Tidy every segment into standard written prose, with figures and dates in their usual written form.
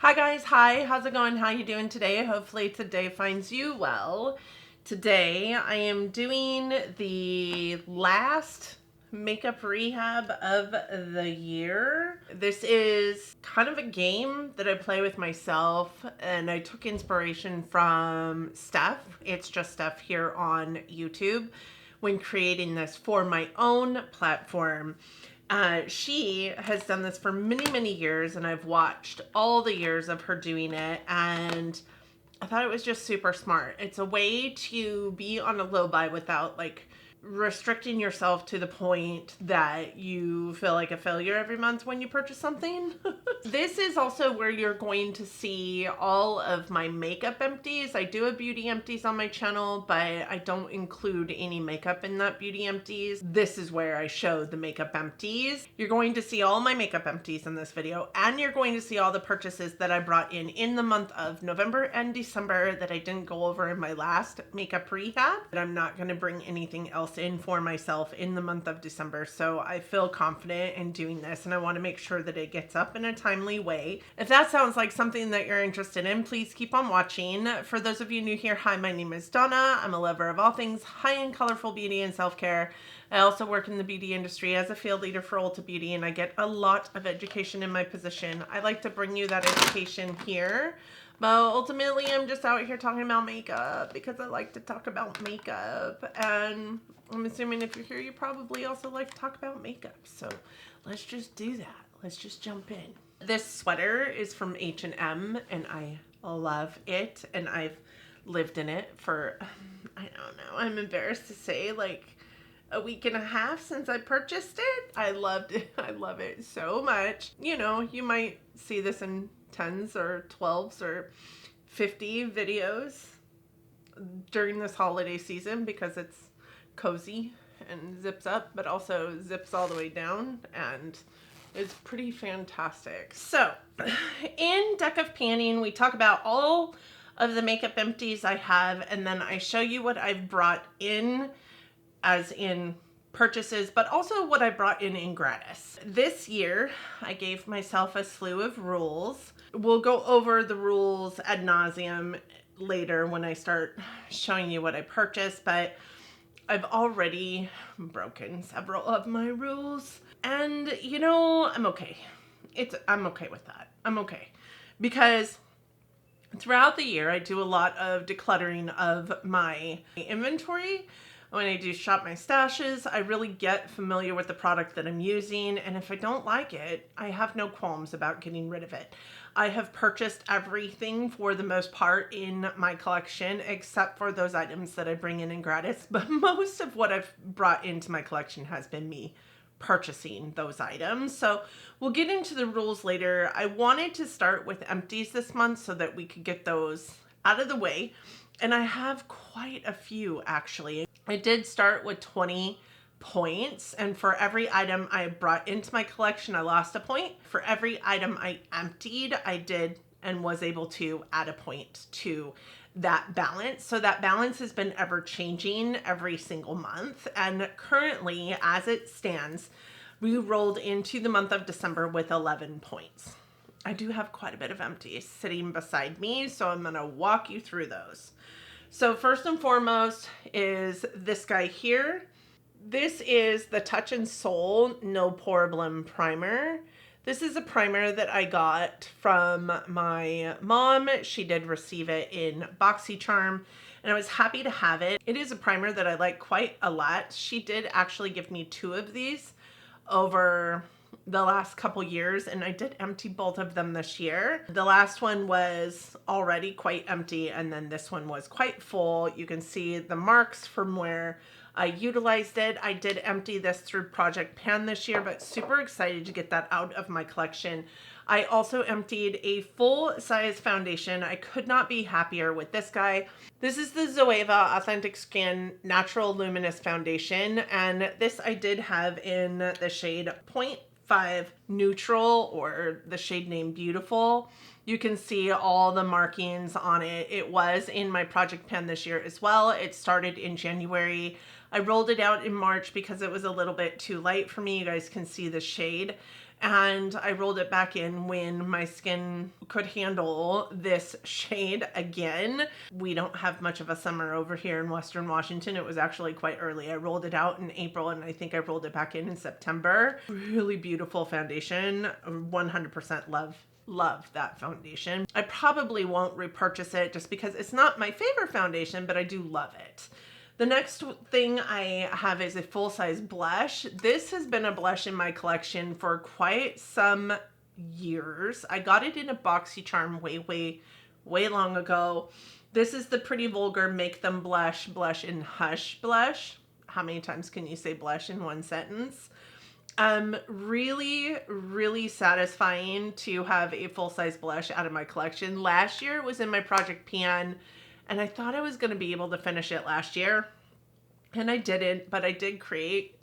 Hi guys, hi, how's it going? How you doing today? Hopefully today finds you well. Today I am doing the last makeup rehab of the year. This is kind of a game that I play with myself, and I took inspiration from Steph. It's just Steph here on YouTube when creating this for my own platform. She has done this for many, many years, and I've watched all the years of her doing it, and I thought it was just super smart. It's a way to be on a low buy without restricting yourself to the point that you feel like a failure every month when you purchase something. This is also where you're going to see all of my makeup empties. I do a beauty empties on my channel, but I don't include any makeup in that beauty empties. This is where I show the makeup empties. You're going to see all my makeup empties in this video, and you're going to see all the purchases that I brought in the month of November and December that I didn't go over in my last makeup rehab. But I'm not going to bring anything else in for myself in the month of December, so I feel confident in doing this, and I want to make sure that it gets up in a timely way. If that sounds like something that you're interested in, please keep on watching. For those of you new here, hi, my name is Donna. I'm a lover of all things high-end colorful beauty and self-care. I also work in the beauty industry as a field leader for Ulta Beauty, and I get a lot of education in my position. I like to bring you that education here. But ultimately, I'm just out here talking about makeup because I like to talk about makeup. And I'm assuming if you're here, you probably also like to talk about makeup. So let's just do that. Let's just jump in. This sweater is from H&M, and I love it. And I've lived in it for, I don't know, I'm embarrassed to say, like a week and a half since I purchased it. I loved it. I love it so much. You know, you might see this in 10s or 12s or 50 videos during this holiday season because it's cozy and zips up, but also zips all the way down, and it's pretty fantastic. So in Deck of Panning, we talk about all of the makeup empties I have, and then I show you what I've brought in as in purchases, but also what I brought in gratis. This year, I gave myself a slew of rules. We'll go over the rules ad nauseum later when I start showing you what I purchased, but I've already broken several of my rules, and you know, I'm okay. I'm okay with that. I'm okay. Because throughout the year, I do a lot of decluttering of my inventory. When I do shop my stashes, I really get familiar with the product that I'm using, and if I don't like it, I have no qualms about getting rid of it. I have purchased everything for the most part in my collection, except for those items that I bring in gratis, but most of what I've brought into my collection has been me purchasing those items. So we'll get into the rules later. I wanted to start with empties this month so that we could get those out of the way, and I have quite a few actually. I did start with 20 points, and for every item I brought into my collection, I lost a point. For every item I emptied, I did and was able to add a point to that balance. So that balance has been ever changing every single month, and currently, as it stands, we rolled into the month of December with 11 points. I do have quite a bit of empties sitting beside me, so I'm going to walk you through those. So first and foremost is this guy here. This is the Touch and Soul No Problem Primer. This is a primer that I got from my mom. She did receive it in BoxyCharm, and I was happy to have it. It is a primer that I like quite a lot. She did actually give me 2 of these over the last couple years, and I did empty both of them this year. The last one was already quite empty, and then this one was quite full. You can see the marks from where I utilized it. I did empty this through Project Pan this year, but super excited to get that out of my collection. I also emptied a full-size foundation. I could not be happier with this guy. This is the Zoeva Authentic Skin Natural Luminous Foundation, and this I did have in the shade 0.5 Neutral, or the shade name Beautiful. You can see all the markings on it. It was in my Project Pan this year as well. It started in January. I rolled it out in March because it was a little bit too light for me. You guys can see the shade. and I rolled it back in when my skin could handle this shade again. We don't have much of a summer over here in Western Washington. It was actually quite early. I rolled it out in April, and I think I rolled it back in September. Really beautiful foundation. 100% love that foundation. I probably won't repurchase it just because it's not my favorite foundation, but I do love it. The next thing I have is a full-size blush. This has been a blush in my collection for quite some years. I got it in a BoxyCharm way long ago. This is the Pretty Vulgar Make Them Blush in Hush blush. How many times can you say blush in one sentence? Really satisfying to have a full-size blush out of my collection. Last year it was in my Project Pan, and I thought I was going to be able to finish it last year, and I didn't, but I did create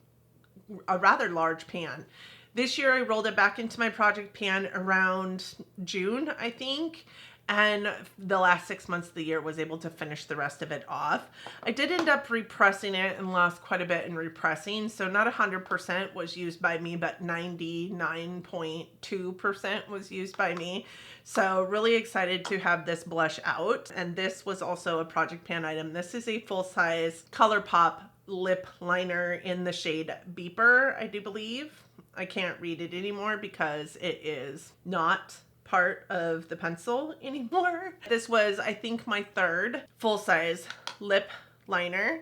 a rather large pan. This year I rolled it back into my Project Pan around June, I think, and the last 6 months of the year was able to finish the rest of it off. I did end up repressing it and lost quite a bit in repressing, so not 100% was used by me, but 99.2% was used by me. So really excited to have this blush out, and this was also a Project Pan item. This is a full-size ColourPop lip liner in the shade Beeper, I do believe. I can't read it anymore because it is not part of the pencil anymore. This was, I think, my third full-size lip liner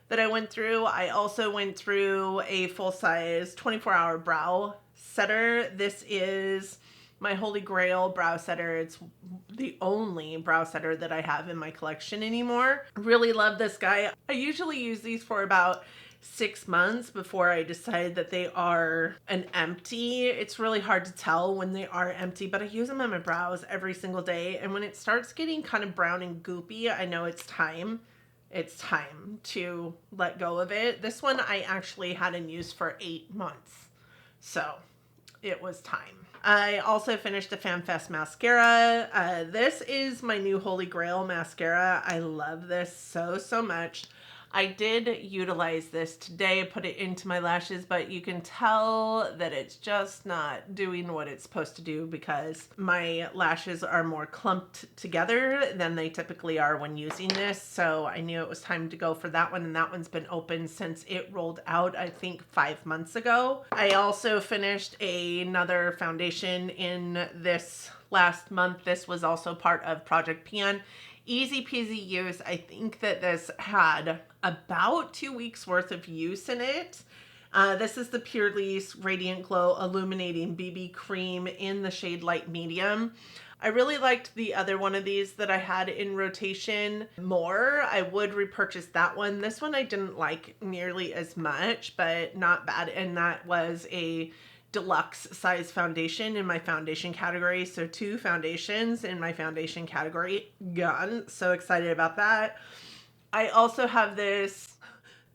that I went through. I also went through a full-size 24-hour brow setter. This is my holy grail brow setter. It's the only brow setter that I have in my collection anymore. Really love this guy. I usually use these for about 6 months before I decide that they are an empty. It's really hard to tell when they are empty, but I use them on my brows every single day. And when it starts getting kind of brown and goopy, I know it's time. It's time to let go of it. This one I actually hadn't used for 8 months. So it was time. I also finished a FanFest mascara. This is my new Holy Grail mascara. I love this so much. I did utilize this today, put it into my lashes, but you can tell that it's just not doing what it's supposed to do because my lashes are more clumped together than they typically are when using this. So I knew it was time to go for that one, and that one's been open since it rolled out, I think 5 months ago. I also finished another foundation in this last month. This was also part of Project Pan. Easy peasy use. I think that this had about 2 weeks worth of use in it. This is the Purely's Radiant Glow Illuminating BB Cream in the shade Light Medium. I really liked the other one of these that I had in rotation more. I would repurchase that one. This one I didn't like nearly as much, but not bad. And that was a deluxe size foundation in my foundation category. So 2 foundations in my foundation category gone. So excited about that. I also have this.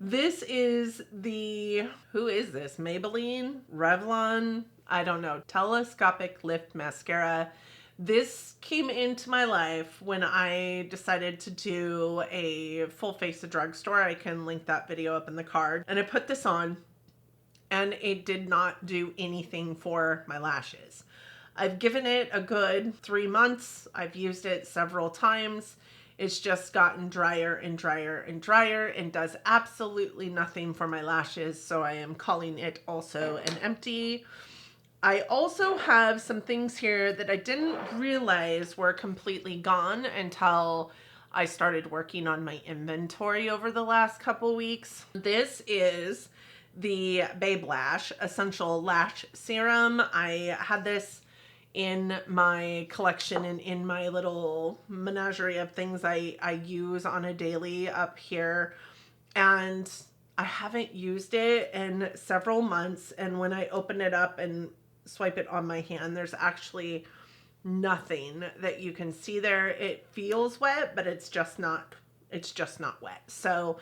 This is the, who is this? Maybelline? Revlon? I don't know. Telescopic Lift Mascara. This came into my life when I decided to do a full face of drugstore. I can link that video up in the card. And I put this on, and it did not do anything for my lashes. I've given it a good 3 months. I've used it several times. It's just gotten drier and drier and drier and does absolutely nothing for my lashes. So I am calling it also an empty. I also have some things here that I didn't realize were completely gone until I started working on my inventory over the last couple weeks. This is the Babe Lash Essential Lash Serum. I had this in my collection and in my little menagerie of things I use on a daily up here. And I haven't used it in several months. And when I open it up and swipe it on my hand, there's actually nothing that you can see there. It feels wet, but it's just not wet. So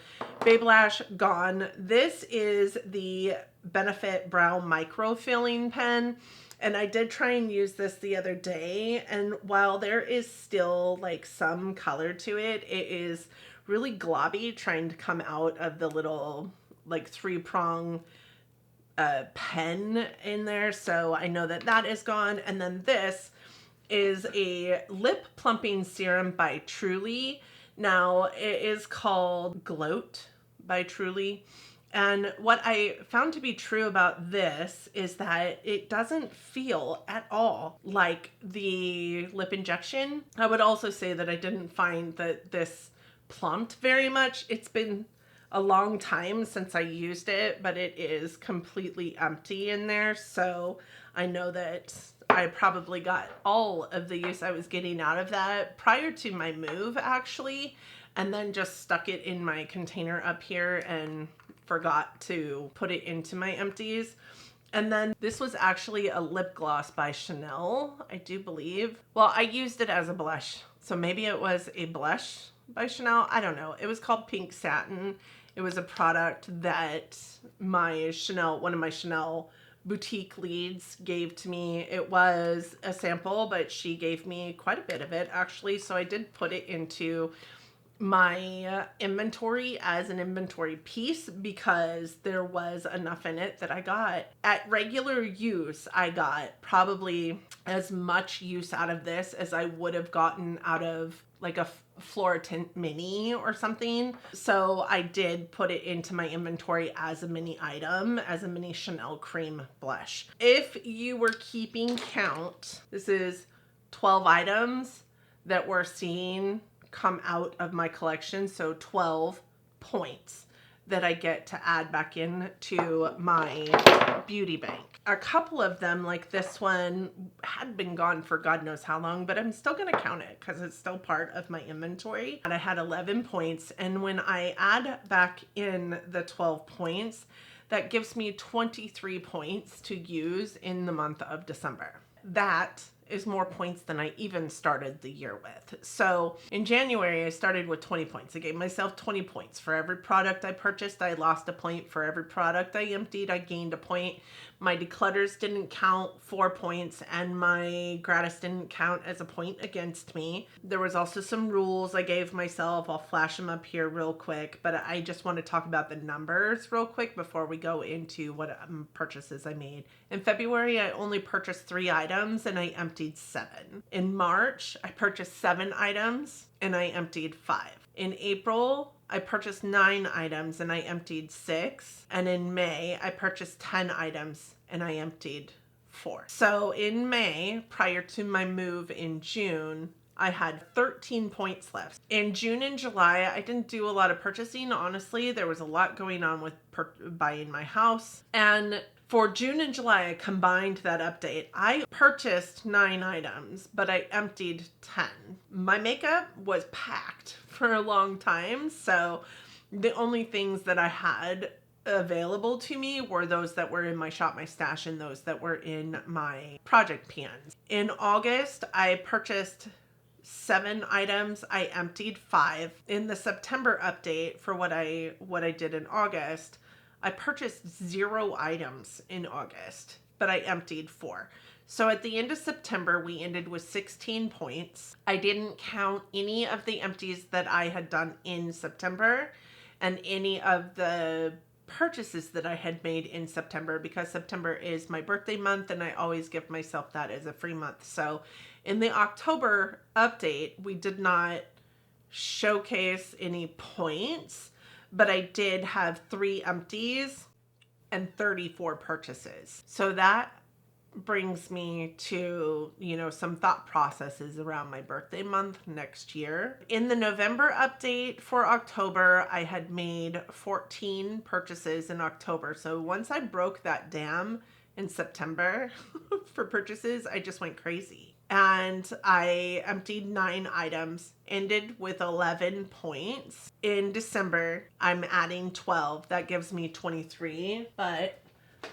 Babe Lash gone. This is the Benefit Brow Micro Filling Pen. And I did try and use this the other day. And while there is still like some color to it, it is really globby trying to come out of the little like 3-prong a pen in there, so I know that that is gone. And then this is a lip plumping serum by Truly. Now it is called Gloat by Truly. And what I found to be true about this is that it doesn't feel at all like the lip injection. I would also say that I didn't find that this plumped very much. It's been a long time since I used it, but it is completely empty in there. So I know that I probably got all of the use I was getting out of that prior to my move, actually, and then just stuck it in my container up here and forgot to put it into my empties. And then this was actually a lip gloss by Chanel, I do believe. Well, I used it as a blush, so maybe it was a blush by Chanel. I don't know. It was called Pink Satin. It was a product that one of my Chanel boutique leads gave to me. It was a sample, but she gave me quite a bit of it, actually. So I did put it into my inventory as an inventory piece because there was enough in it that I got. At regular use, I got probably as much use out of this as I would have gotten out of like a Floratint mini or something. So I did put it into my inventory as a mini item, as a mini Chanel cream blush. If you were keeping count, this is 12 items that we're seeing come out of my collection. So 12 points that I get to add back in to my beauty bank. A couple of them, like this one, had been gone for God knows how long, but I'm still gonna count it because it's still part of my inventory. And I had 11 points. And when I add back in the 12 points, that gives me 23 points to use in the month of December. That is more points than I even started the year with. So in January, I started with 20 points. I gave myself 20 points. For every product I purchased, I lost a point. For every product I emptied, I gained a point. My declutters didn't count 4 points, and my gratis didn't count as a point against me. There was also some rules I gave myself. I'll flash them up here real quick, but I just want to talk about the numbers real quick before we go into what purchases I made. In February, I only purchased 3 items and I emptied 7. In March, I purchased 7 items and I emptied 5. In April, I purchased 9 items and I emptied 6. And in May, I purchased 10 items and I emptied 4. So in May, prior to my move in June, I had 13 points left. In June and July, I didn't do a lot of purchasing. Honestly, there was a lot going on with buying my house. And for June and July, I combined that update. I purchased 9 items, but I emptied 10. My makeup was packed for a long time, so the only things that I had available to me were those that were in my Shop My Stash and those that were in my project pans. In August, I purchased 7 items. I emptied 5. In the September update for what I did in August, I purchased 0 items in August, but I emptied 4. So at the end of September, we ended with 16 points. I didn't count any of the empties that I had done in September and any of the purchases that I had made in September, because September is my birthday month and I always give myself that as a free month. So in the October update, we did not showcase any points, but I did have 3 empties and 34 purchases. So that brings me to, some thought processes around my birthday month next year. In the November update for October, I had made 14 purchases in October. So once I broke that dam in September for purchases, I just went crazy. And I emptied 9 items, ended with 11 points. In December, I'm adding 12. That gives me 23. But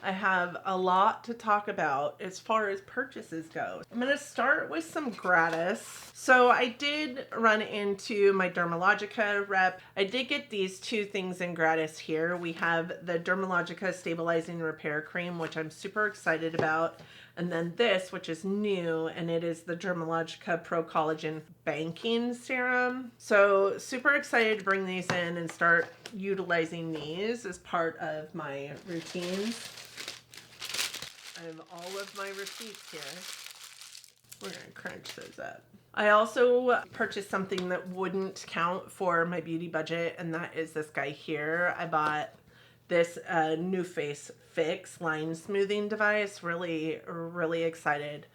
I have a lot to talk about as far as purchases go. I'm going to start with some gratis. So I did run into my Dermalogica rep. I did get these 2 things in gratis here. We have the Dermalogica Stabilizing Repair Cream, which I'm super excited about. And then this, which is new, and it is the Dermalogica Pro Collagen Banking Serum. So super excited to bring these in and start utilizing these as part of my routines. I have all of my receipts here. We're gonna crunch those up. I also purchased something that wouldn't count for my beauty budget, and that is this guy here. I bought this New Face Fix line smoothing device. Really, really excited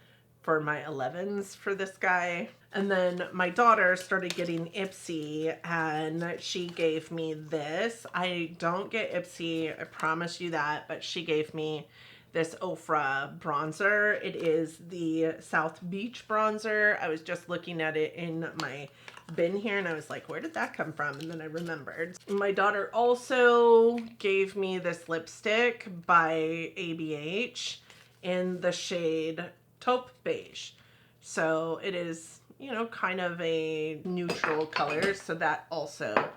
for my 11s for this guy. And then my daughter started getting Ipsy, and she gave me this. I don't get Ipsy, I promise you that, but she gave me this Ofra bronzer. It is the South Beach bronzer. I was just looking at it in my bin here and I was like, where did that come from? And then I remembered. My daughter also gave me this lipstick by ABH in the shade taupe beige. So it is, you know, kind of a neutral color. So that also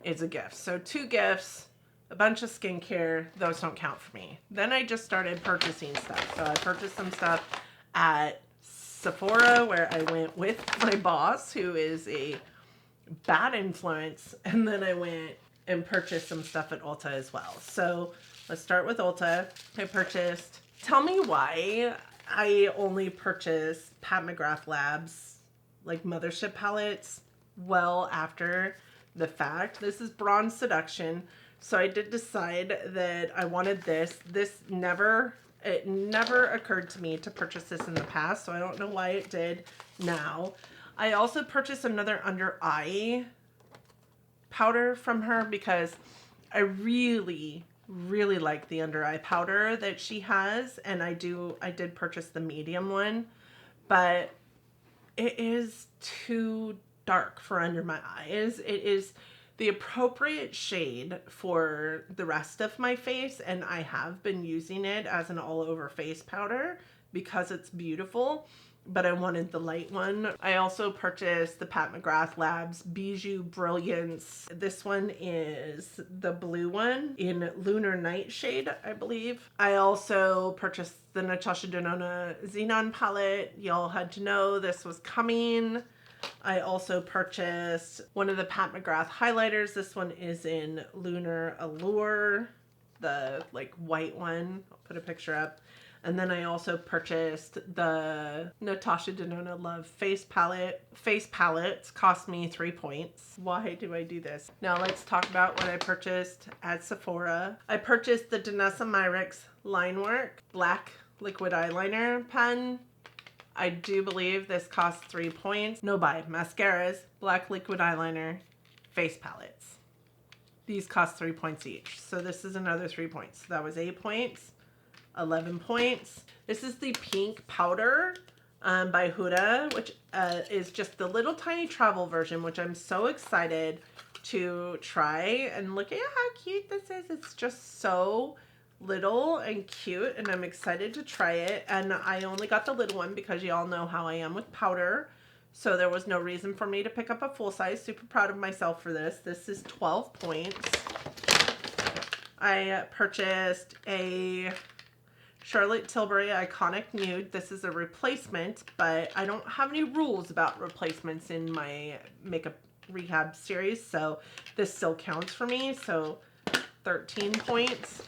is a gift. So 2 gifts. A bunch of skincare, those don't count for me. Then I just started purchasing stuff. So I purchased some stuff at Sephora where I went with my boss, who is a bad influence. And then I went and purchased some stuff at Ulta as well. So let's start with Ulta. I purchased, tell me why I only purchased Pat McGrath Labs, like Mothership palettes, well after the fact. This is Bronze Seduction. So I did decide that I wanted this. It never occurred to me to purchase this in the past, so I don't know why it did now. I also purchased another under eye powder from her because I really, really like the under eye powder that she has, and I did purchase the medium one, but it is too dark for under my eyes. It is the appropriate shade for the rest of my face, and I have been using it as an all-over face powder because it's beautiful, but I wanted the light one. I also purchased the Pat McGrath Labs Bijou Brilliance. This one is the blue one in Lunar Nightshade, I believe. I also purchased the Natasha Denona Xenon palette. Y'all had to know this was coming. I also purchased one of the Pat McGrath highlighters. This one is in Lunar Allure, the like white one. I'll put a picture up. And then I also purchased the Natasha Denona Love face palette. Face palettes cost me 3 points. Why do I do this? Now let's talk about what I purchased at Sephora. I purchased the Danessa Myricks Line Work Black Liquid Eyeliner pen. I do believe this costs 3 points. No buy. Mascaras, black liquid eyeliner, face palettes. These cost 3 points each. So this is another 3 points. So that was 8 points, 11 points. This is the pink powder by Huda, which is just the little tiny travel version, which I'm so excited to try. And look at how cute this is. It's just so little and cute, and I'm excited to try it. And I only got the little one because y'all know how I am with powder, so there was no reason for me to pick up a full size. Super proud of myself for this. This is 12 points. I purchased a Charlotte Tilbury Iconic Nude. This is a replacement, but I don't have any rules about replacements in my makeup rehab series, so this still counts for me. So 13 points.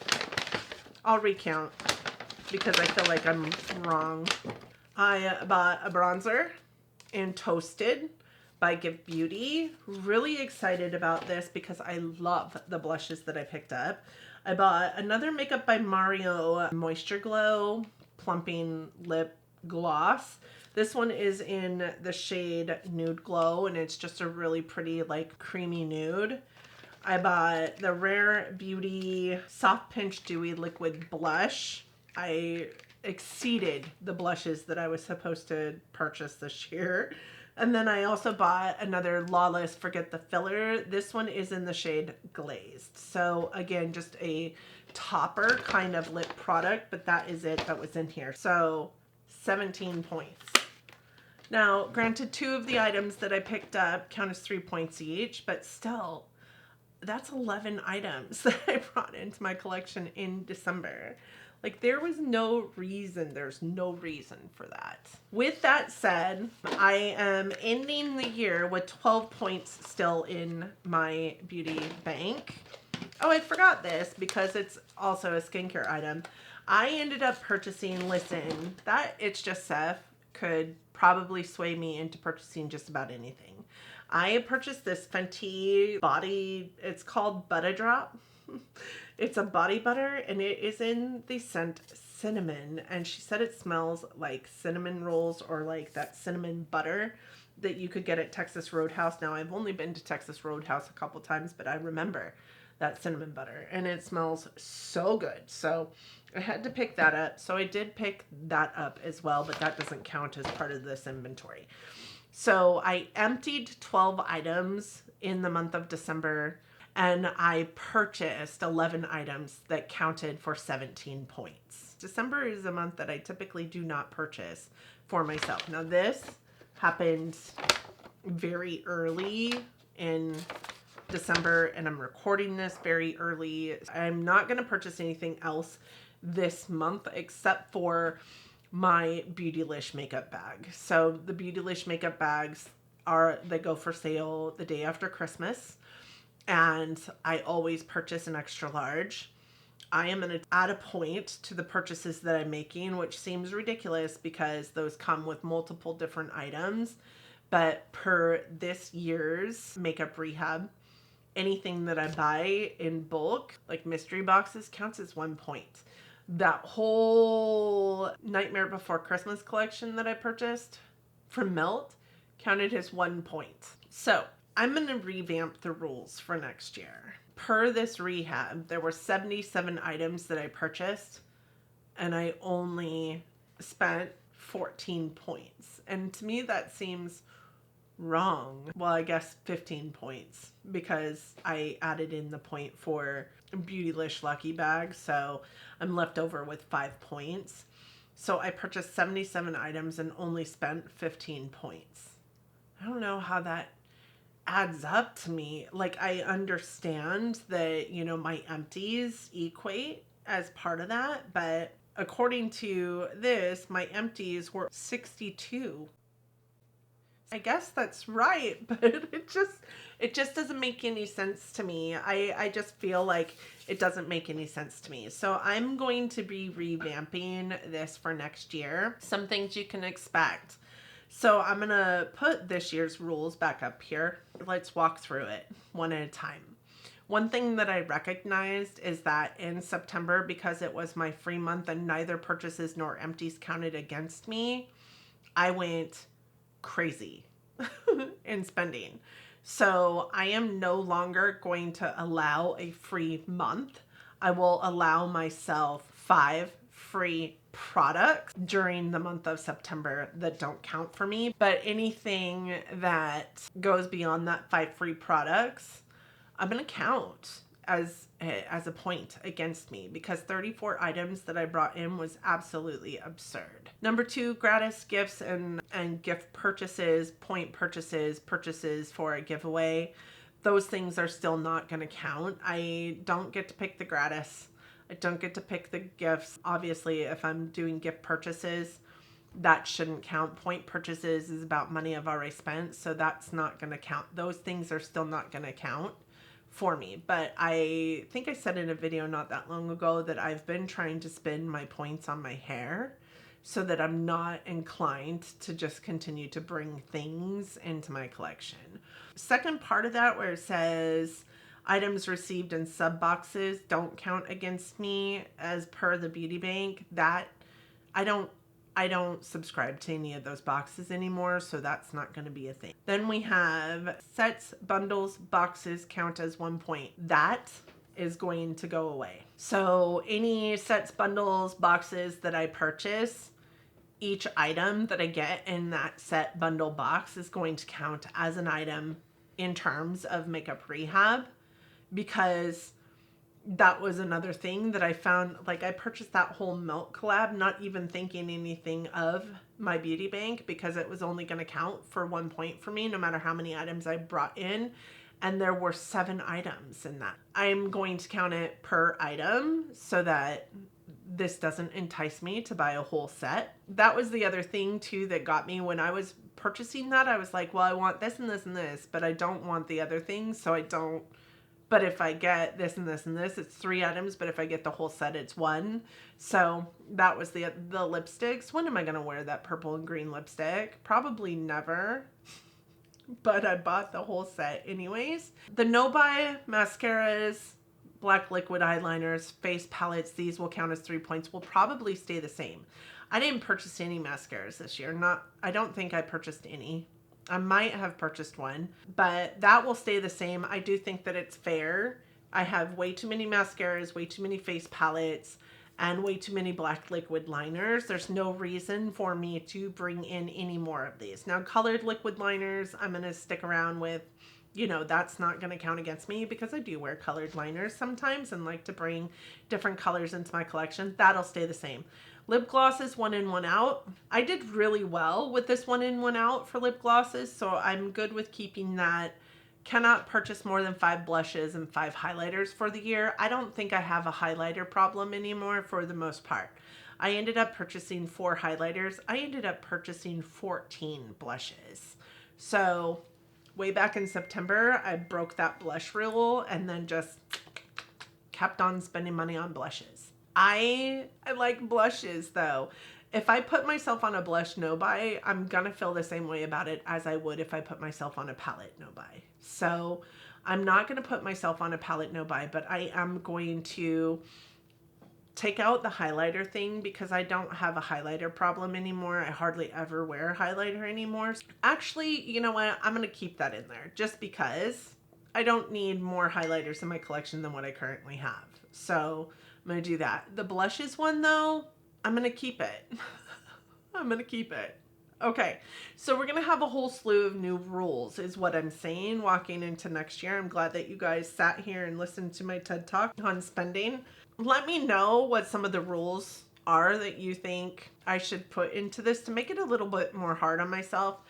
I'll recount because I feel like I'm wrong. I bought a bronzer in Toasted by Give Beauty. Really excited about this because I love the blushes that I picked up. I bought another Makeup by Mario Moisture Glow Plumping Lip Gloss. This one is in the shade Nude Glow, and it's just a really pretty like creamy nude. I bought the Rare Beauty Soft Pinch Dewy Liquid Blush. I exceeded the blushes that I was supposed to purchase this year. And then I also bought another Lawless Forget the Filler. This one is in the shade Glazed. So again, just a topper kind of lip product, but that is it that was in here. So 17 points. Now, granted, 2 of the items that I picked up count as 3 points each, but still, that's 11 items that I brought into my collection in December. Like, there's no reason for that. With that said, I am ending the year with 12 points still in my beauty bank. Oh, I forgot this because it's also a skincare item. I ended up purchasing, listen, that It's Just Seth could probably sway me into purchasing just about anything. I purchased this Fenty body, it's called Butter Drop. It's a body butter and it is in the scent cinnamon. And she said it smells like cinnamon rolls or like that cinnamon butter that you could get at Texas Roadhouse. Now, I've only been to Texas Roadhouse a couple times, but I remember that cinnamon butter and it smells so good. So I had to pick that up. So I did pick that up as well, but that doesn't count as part of this inventory. So I emptied 12 items in the month of December and I purchased 11 items that counted for 17 points. December is a month that I typically do not purchase for myself. Now this happened very early in December and I'm recording this very early. I'm not going to purchase anything else this month except for my Beautylish makeup bag. So the Beautylish makeup bags they go for sale the day after Christmas and I always purchase an extra large. I am going to add a point to the purchases that I'm making, which seems ridiculous because those come with multiple different items. But per this year's Makeup Rehab, anything that I buy in bulk, like mystery boxes, counts as 1 point. That whole Nightmare Before Christmas collection that I purchased from Melt counted as 1 point. So I'm going to revamp the rules for next year. Per this rehab, there were 77 items that I purchased and I only spent 14 points. And to me, that seems wrong. Well, I guess 15 points because I added in the point for Beautylish Lucky Bag. So I'm left over with 5 points. So I purchased 77 items and only spent 15 points. I don't know how that adds up to me. Like, I understand that, you know, my empties equate as part of that, but according to this, my empties were 62. I guess that's right, but it just doesn't make any sense to me. I just feel like it doesn't make any sense to me. So I'm going to be revamping this for next year. Some things you can expect. So I'm going to put this year's rules back up here. Let's walk through it one at a time. One thing that I recognized is that in September, because it was my free month and neither purchases nor empties counted against me, I went crazy in spending. So I am no longer going to allow a free month. I will allow myself 5 free products during the month of September that don't count for me. But anything that goes beyond that 5 free products, I'm going to count as a point against me because 34 items that I brought in was absolutely absurd. Number 2, gratis gifts and gift purchases, point purchases, purchases for a giveaway. Those things are still not going to count. I don't get to pick the gratis. I don't get to pick the gifts. Obviously, if I'm doing gift purchases, that shouldn't count. Point purchases is about money I've already spent, so that's not going to count. Those things are still not going to count for me. But I think I said in a video not that long ago that I've been trying to spend my points on my hair so that I'm not inclined to just continue to bring things into my collection. Second part of that where it says items received in sub boxes don't count against me as per the beauty bank, that I don't subscribe to any of those boxes anymore, so that's not going to be a thing. Then we have sets, bundles, boxes count as 1 point. That is going to go away. So any sets, bundles, boxes that I purchase, each item that I get in that set, bundle, box is going to count as an item in terms of Makeup Rehab, because that was another thing that I found. Like, I purchased that whole Milk collab not even thinking anything of my beauty bank because it was only going to count for 1 point for me no matter how many items I brought in, and there were 7 items in that. I'm going to count it per item so that this doesn't entice me to buy a whole set. That was the other thing too that got me when I was purchasing that. I was like, well, I want this and this and this, but I don't want the other things, so I don't But if I get this and this and this, it's 3 items. But if I get the whole set, it's 1. So that was the lipsticks. When am I going to wear that purple and green lipstick? Probably never. But I bought the whole set anyways. The no-buy mascaras, black liquid eyeliners, face palettes, these will count as 3 points, will probably stay the same. I didn't purchase any mascaras this year. I don't think I purchased any. I might have purchased one, but that will stay the same. I do think that it's fair. I have way too many mascaras, way too many face palettes, and way too many black liquid liners. There's no reason for me to bring in any more of these. Now, colored liquid liners, I'm going to stick around with, you know, that's not going to count against me because I do wear colored liners sometimes and like to bring different colors into my collection. That'll stay the same. Lip glosses, 1 in, 1 out. I did really well with this 1 in, 1 out for lip glosses, so I'm good with keeping that. Cannot purchase more than 5 blushes and 5 highlighters for the year. I don't think I have a highlighter problem anymore for the most part. I ended up purchasing 4 highlighters. I ended up purchasing 14 blushes. So way back in September, I broke that blush rule and then just kept on spending money on blushes. I like blushes though. If I put myself on a blush no buy, I'm gonna feel the same way about it as I would if I put myself on a palette no buy. So I'm not gonna put myself on a palette no buy, but I am going to take out the highlighter thing because I don't have a highlighter problem anymore. I hardly ever wear highlighter anymore. Actually, you know what? I'm gonna keep that in there just because I don't need more highlighters in my collection than what I currently have. So I'm going to do that. The blushes one though, I'm going to keep it. I'm going to keep it. Okay, so we're going to have a whole slew of new rules is what I'm saying walking into next year. I'm glad that you guys sat here and listened to my TED Talk on spending. Let me know what some of the rules are that you think I should put into this to make it a little bit more hard on myself.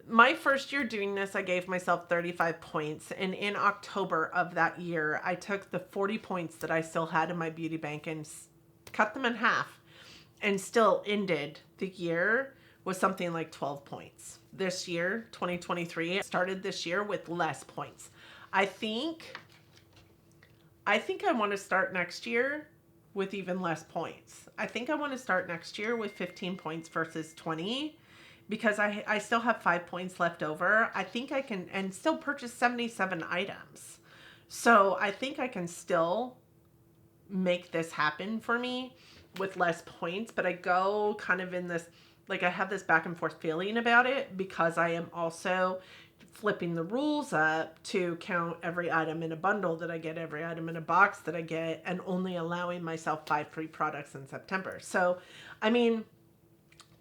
My first year doing this, I gave myself 35 points. And in October of that year, I took the 40 points that I still had in my beauty bank and cut them in half and still ended the year with something like 12 points. This year, 2023, I started this year with less points. I think I want to start next year with even less points. I think I want to start next year with 15 points versus 20. Because I still have 5 points left over. I think I can, and still purchase 77 items. So I think I can still make this happen for me with less points. But I go kind of in this, like I have this back and forth feeling about it because I am also flipping the rules up to count every item in a bundle that I get, every item in a box that I get, and only allowing myself 5 free products in September. So, I mean,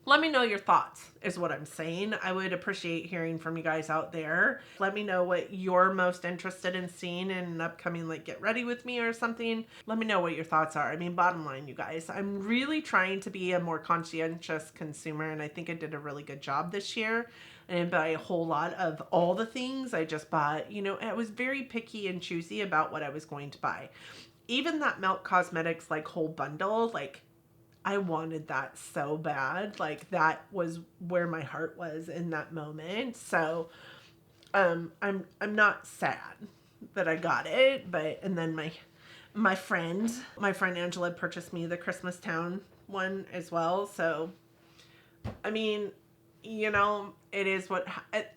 let me know your thoughts is what I'm saying. I would appreciate hearing from you guys out there. Let me know what you're most interested in seeing in an upcoming like get ready with me or something. Let me know what your thoughts are. I mean, bottom line, you guys, I'm really trying to be a more conscientious consumer and I think I did a really good job this year. I didn't buy a whole lot of all the things. I just bought, you know, I was very picky and choosy about what I was going to buy. Even that Milk Cosmetics like whole bundle, like I wanted that so bad. Like that was where my heart was in that moment. So I'm not sad that I got it, but and then my friend Angela purchased me the Christmas Town one as well. So I mean, you know, it is what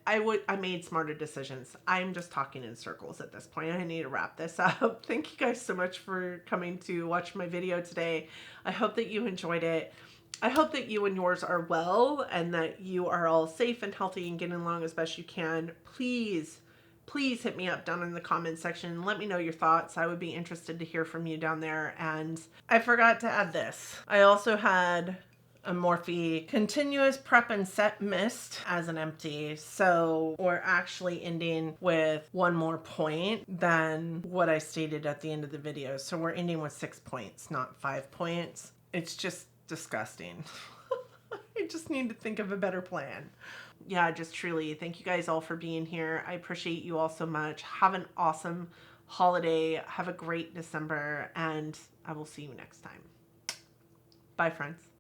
I made smarter decisions. I'm just talking in circles at this point. I need to wrap this up. Thank you guys so much for coming to watch my video today. I hope that you enjoyed it. I hope that you and yours are well and that you are all safe and healthy and getting along as best you can. Please hit me up down in the comment section and let me know your thoughts. I would be interested to hear from you down there. And I forgot to add this. I also had a Morphe Continuous Prep and Set Mist as an empty. So we're actually ending with 1 more point than what I stated at the end of the video. So we're ending with 6 points, not 5 points. It's just disgusting. I just need to think of a better plan. Yeah, just truly thank you guys all for being here. I appreciate you all so much. Have an awesome holiday. Have a great December, and I will see you next time. Bye, friends.